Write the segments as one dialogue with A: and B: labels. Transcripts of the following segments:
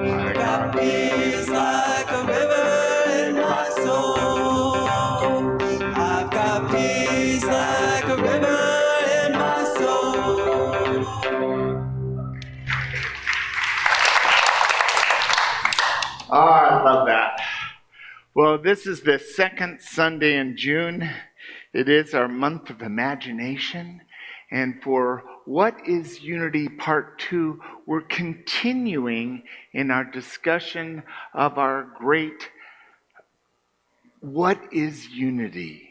A: I got peace like a river in my soul. I've got peace like a river in my soul.
B: Oh, I love that. Well, this is the second Sunday in June. It is our month of imagination. And for What is Unity Part 2, we're continuing in our discussion of our great What is Unity?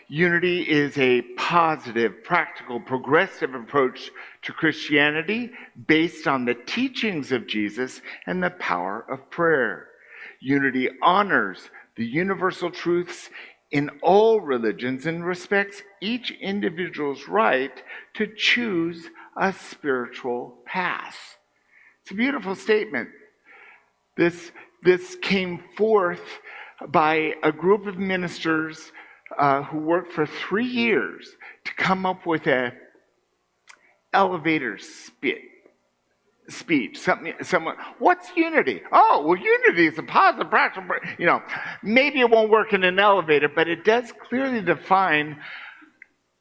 B: Unity is a positive, practical, progressive approach to Christianity based on the teachings of Jesus and the power of prayer. Unity honors the universal truths in all religions and respects each individual's right to choose a spiritual path. It's a beautiful statement. This came forth by a group of ministers who worked for 3 years to come up with an elevator speech. Someone, what's unity? Oh, well, unity is a positive practical. Maybe it won't work in an elevator, but it does clearly define,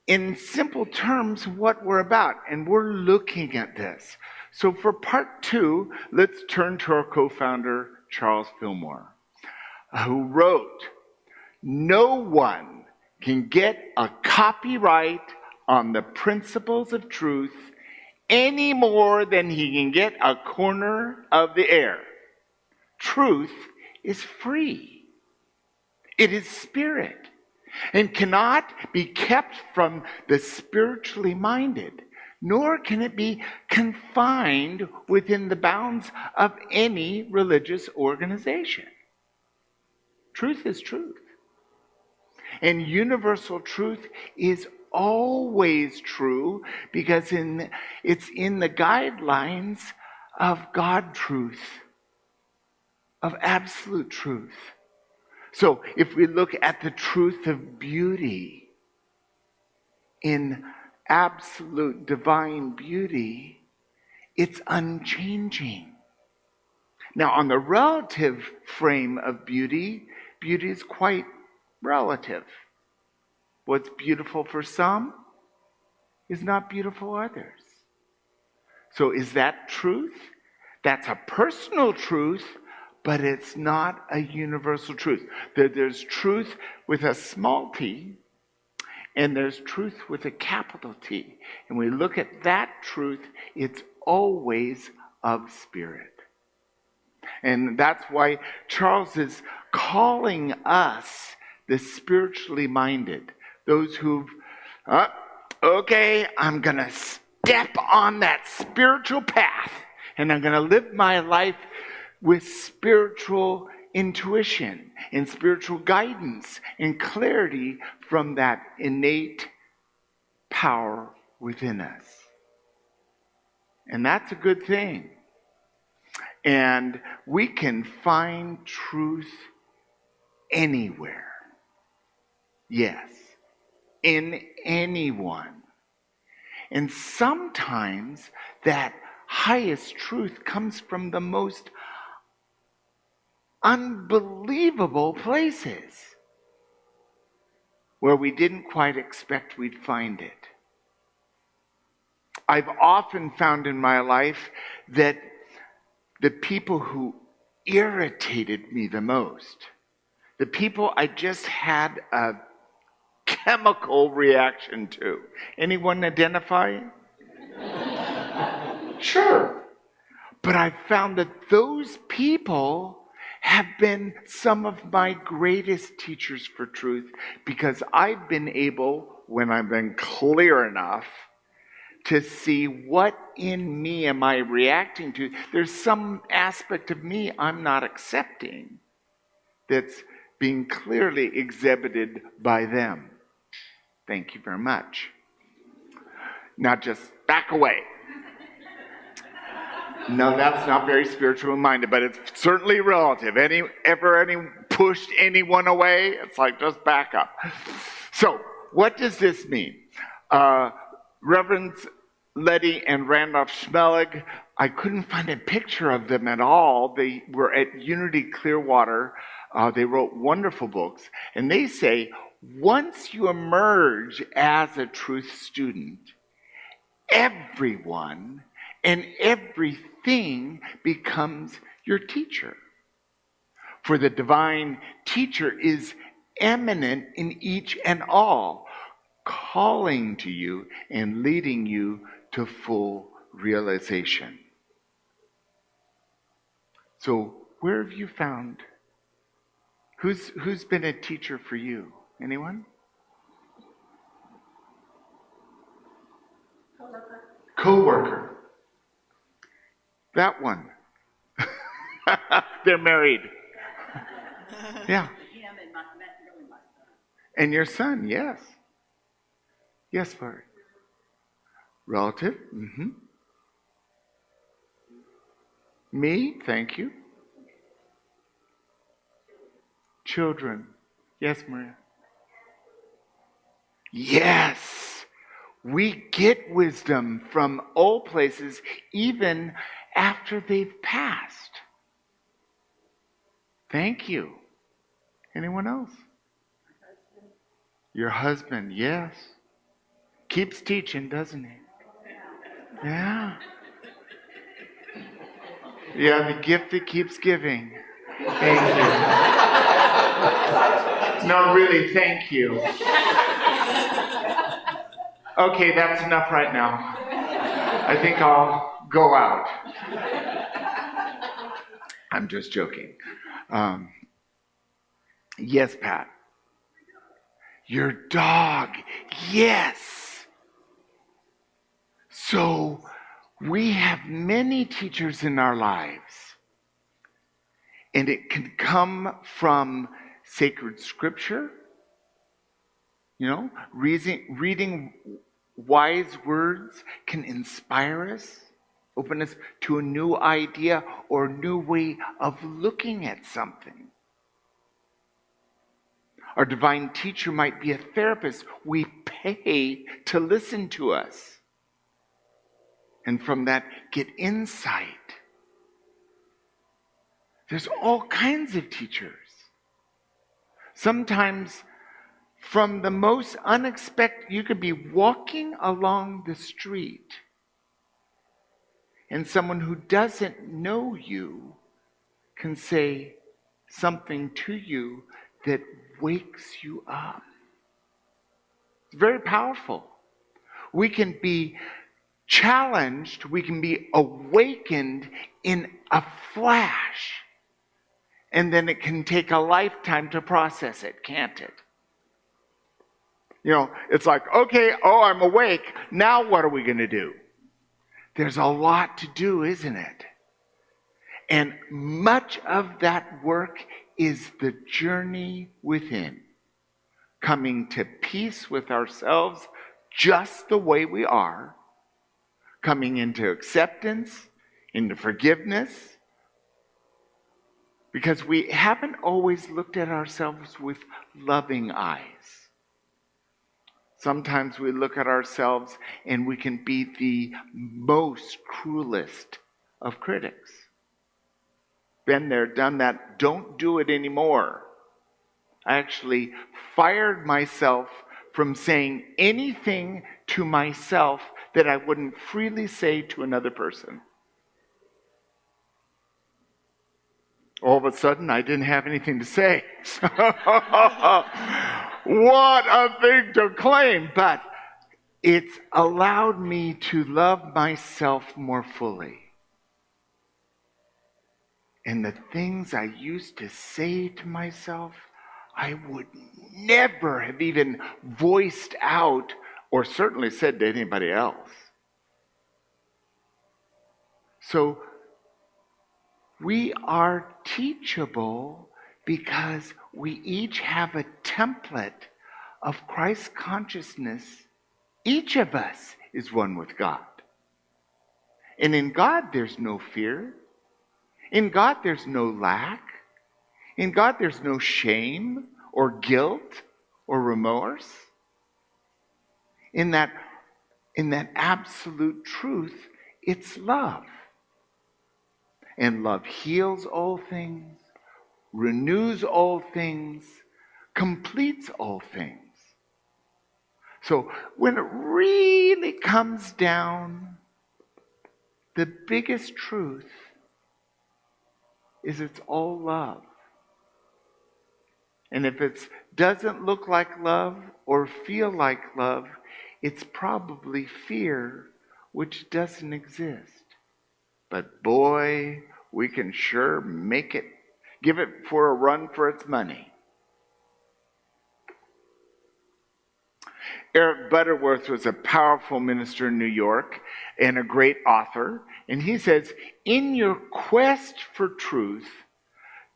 B: in simple terms, what we're about, and we're looking at this. So for part 2, let's turn to our co-founder, Charles Fillmore, who wrote, "No one can get a copyright on the principles of truth any more than he can get a corner of the air. Truth is free. It is spirit and cannot be kept from the spiritually minded, nor can it be confined within the bounds of any religious organization. Truth is truth. And universal truth is always true because it's in the guidelines of God truth, of absolute truth. So if we look at the truth of beauty, in absolute divine beauty, it's unchanging. Now, on the relative frame of beauty, beauty is quite relative. What's beautiful for some is not beautiful for others. So is that truth? That's a personal truth, but it's not a universal truth. There's truth with a small t, and there's truth with a capital T. And we look at that truth, it's always of spirit. And that's why Charles is calling us the spiritually minded, those who've, okay, I'm going to step on that spiritual path and I'm going to live my life with spiritual intuition and spiritual guidance and clarity from that innate power within us. And that's a good thing. And we can find truth anywhere. Yes, in anyone. And sometimes that highest truth comes from the most unbelievable places where we didn't quite expect we'd find it. I've often found in my life that the people who irritated me the most, the people I just had a chemical reaction to. Anyone identify? Sure. But I've found that those people have been some of my greatest teachers for truth because I've been able, when I've been clear enough, to see what in me am I reacting to. There's some aspect of me I'm not accepting that's being clearly exhibited by them. Thank you very much. Now just back away. No, that's not very spiritually minded, but it's certainly relative. Any pushed anyone away? It's like, just back up. So, what does this mean? Reverends Letty and Randolph Schmelig I couldn't find a picture of them at all. They were at Unity Clearwater. They wrote wonderful books. And they say, once you emerge as a truth student, everyone and everything becomes your teacher. For the divine teacher is eminent in each and all, calling to you and leading you to full realization. So, where have you found? Who's been a teacher for you? Anyone? Co-worker. That one. They're married. Yeah. And your son, yes. Yes, Lord. Relative? Mm-hmm. Me? Thank you. Children. Yes, Maria. Yes. We get wisdom from old places even after they've passed. Thank you. Anyone else? Your husband, yes. Keeps teaching, doesn't he? Yeah. Yeah, the gift that keeps giving. Thank you. No, really, thank you. Okay, that's enough right now. I think I'll go out. I'm just joking. Yes, Pat. Your dog. Yes. So we have many teachers in our lives. And it can come from sacred scripture, reading wise words can inspire us, open us to a new idea or a new way of looking at something. Our divine teacher might be a therapist we pay to listen to us. And from that, get insight. There's all kinds of teachers. Sometimes from the most unexpected, you could be walking along the street and someone who doesn't know you can say something to you that wakes you up. It's very powerful. We can be challenged, we can be awakened in a flash. And then it can take a lifetime to process it, can't it? It's like, okay, I'm awake. Now what are we going to do? There's a lot to do, isn't it? And much of that work is the journey within. Coming to peace with ourselves just the way we are. Coming into acceptance, into forgiveness. Because we haven't always looked at ourselves with loving eyes. Sometimes we look at ourselves and we can be the most cruelest of critics. Been there, done that, don't do it anymore. I actually fired myself from saying anything to myself that I wouldn't freely say to another person. All of a sudden, I didn't have anything to say. What a thing to claim. But it's allowed me to love myself more fully. And the things I used to say to myself, I would never have even voiced out or certainly said to anybody else. So, we are teachable because we each have a template of Christ consciousness. Each of us is one with God. And in God, there's no fear. In God, there's no lack. In God, there's no shame or guilt or remorse. In that absolute truth, it's love. And love heals all things, renews all things, completes all things. So when it really comes down, the biggest truth is it's all love. And if it doesn't look like love or feel like love, it's probably fear, which doesn't exist. But boy, we can sure make it, give it for a run for its money. Eric Butterworth was a powerful minister in New York and a great author. And he says, in your quest for truth,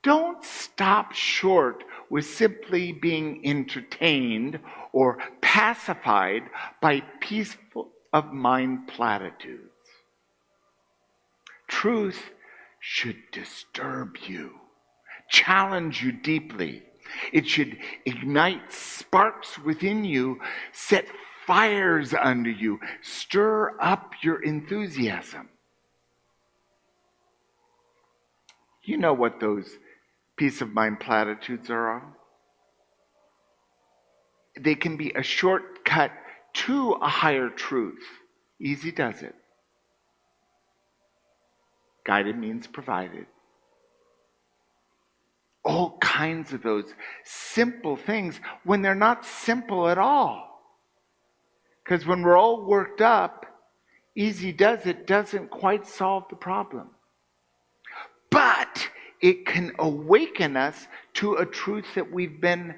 B: don't stop short with simply being entertained or pacified by peaceful of mind platitudes. Truth should disturb you, challenge you deeply. It should ignite sparks within you, set fires under you, stir up your enthusiasm. You know what those peace of mind platitudes are? They can be a shortcut to a higher truth. Easy does it. Guided means provided. All kinds of those simple things when they're not simple at all. Because when we're all worked up, easy does it doesn't quite solve the problem. But it can awaken us to a truth that we've been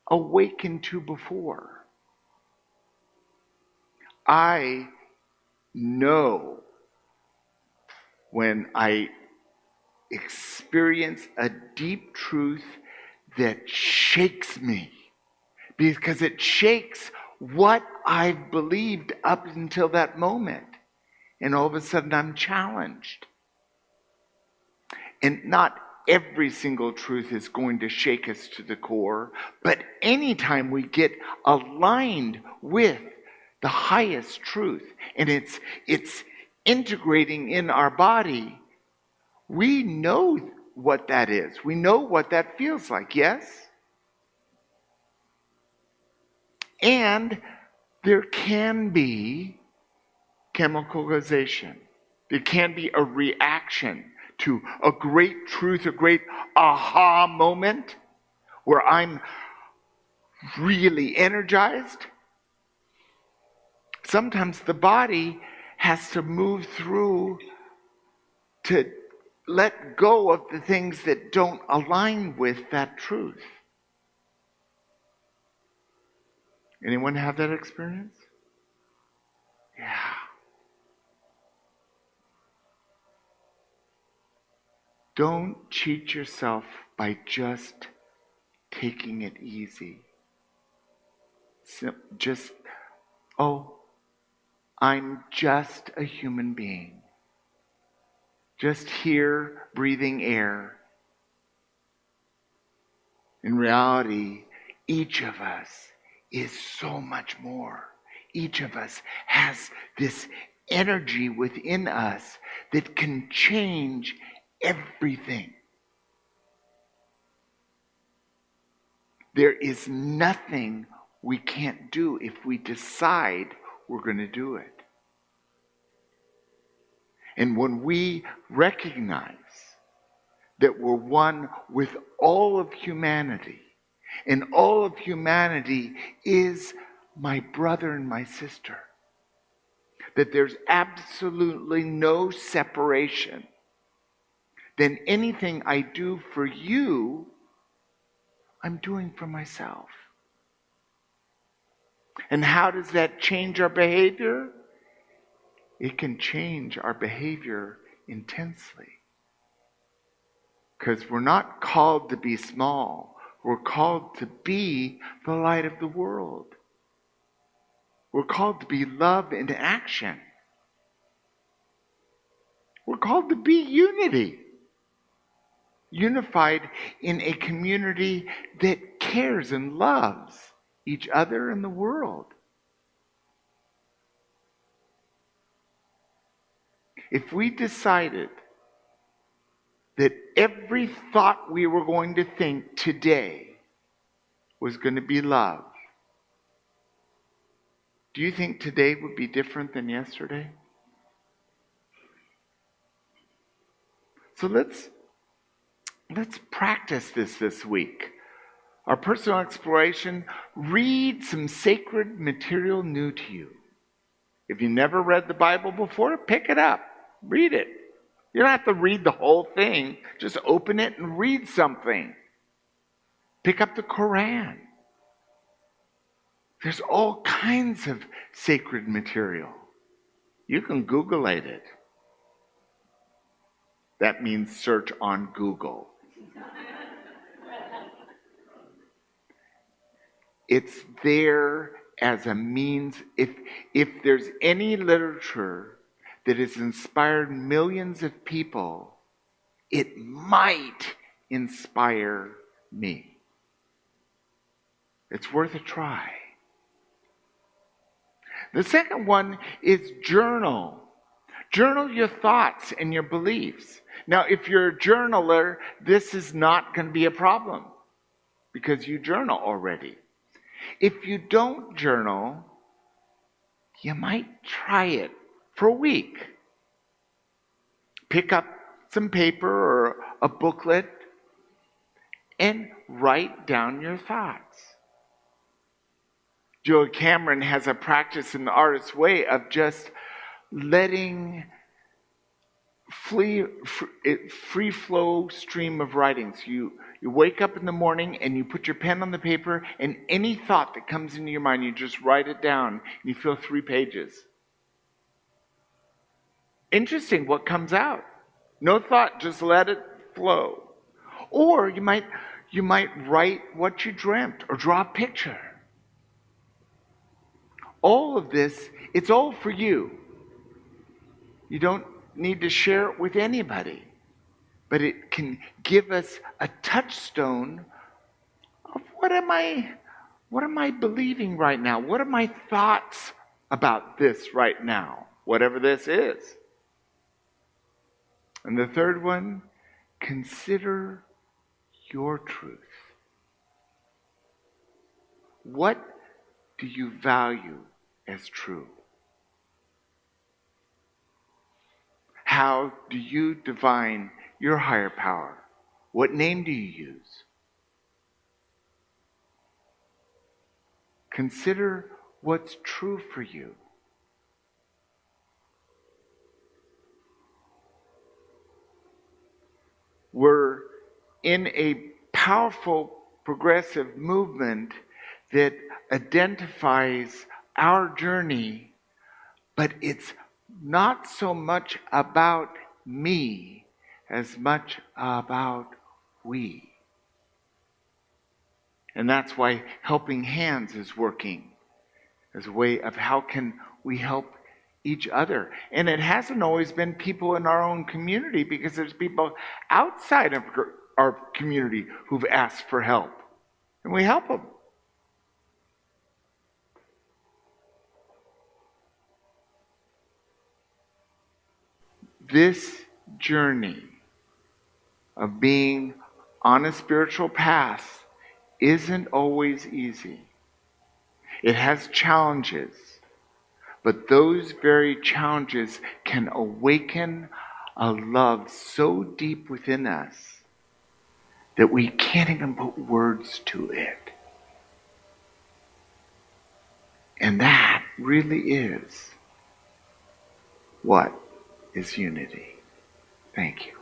B: awakened to before. I know when I experience a deep truth that shakes me, because it shakes what I've believed up until that moment. And all of a sudden I'm challenged. And not every single truth is going to shake us to the core, but anytime we get aligned with the highest truth, and it's integrating in our body, we know what that is. We know what that feels like, yes? And there can be chemicalization. There can be a reaction to a great truth, a great aha moment where I'm really energized. Sometimes the body has to move through to let go of the things that don't align with that truth. Anyone have that experience? Yeah. Don't cheat yourself by just taking it easy. Just, I'm just a human being. Just here, breathing air. In reality, each of us is so much more. Each of us has this energy within us that can change everything. There is nothing we can't do if we decide we're going to do it. And when we recognize that we're one with all of humanity, and all of humanity is my brother and my sister, that there's absolutely no separation, then anything I do for you, I'm doing for myself. And how does that change our behavior? It can change our behavior intensely. Because we're not called to be small. We're called to be the light of the world. We're called to be love in action. We're called to be unity. Unified in a community that cares and loves each other and the world. If we decided that every thought we were going to think today was going to be love, do you think today would be different than yesterday? So let's practice this week. Our personal exploration, read some sacred material new to you. If you never read the Bible before, pick it up. Read it. You don't have to read the whole thing. Just open it and read something. Pick up the Quran. There's all kinds of sacred material. You can Googlate it. That means search on Google. It's there as a means. If there's any literature that has inspired millions of people, it might inspire me. It's worth a try. The second one is journal. Journal your thoughts and your beliefs. Now, if you're a journaler, this is not going to be a problem because you journal already. If you don't journal, you might try it for a week. Pick up some paper or a booklet and write down your thoughts. Joe Cameron has a practice in the artist's way of just letting free flow stream of writings. You wake up in the morning and you put your pen on the paper, and any thought that comes into your mind, you just write it down, and you fill 3 pages. Interesting what comes out. No thought, just let it flow. Or you might write what you dreamt or draw a picture. All of this, it's all for you. You don't need to share it with anybody. But it can give us a touchstone of what am I believing right now? What are my thoughts about this right now? Whatever this is. And the third one, consider your truth. What do you value as true? How do you define your higher power? What name do you use? Consider what's true for you. We're in a powerful progressive movement that identifies our journey, but it's not so much about me as much about we. And that's why Helping Hands is working as a way of how can we help each other. And it hasn't always been people in our own community, because there's people outside of our community who've asked for help. And we help them. This journey of being on a spiritual path isn't always easy. It has challenges, but those very challenges can awaken a love so deep within us that we can't even put words to it. And that really is what is unity. Thank you.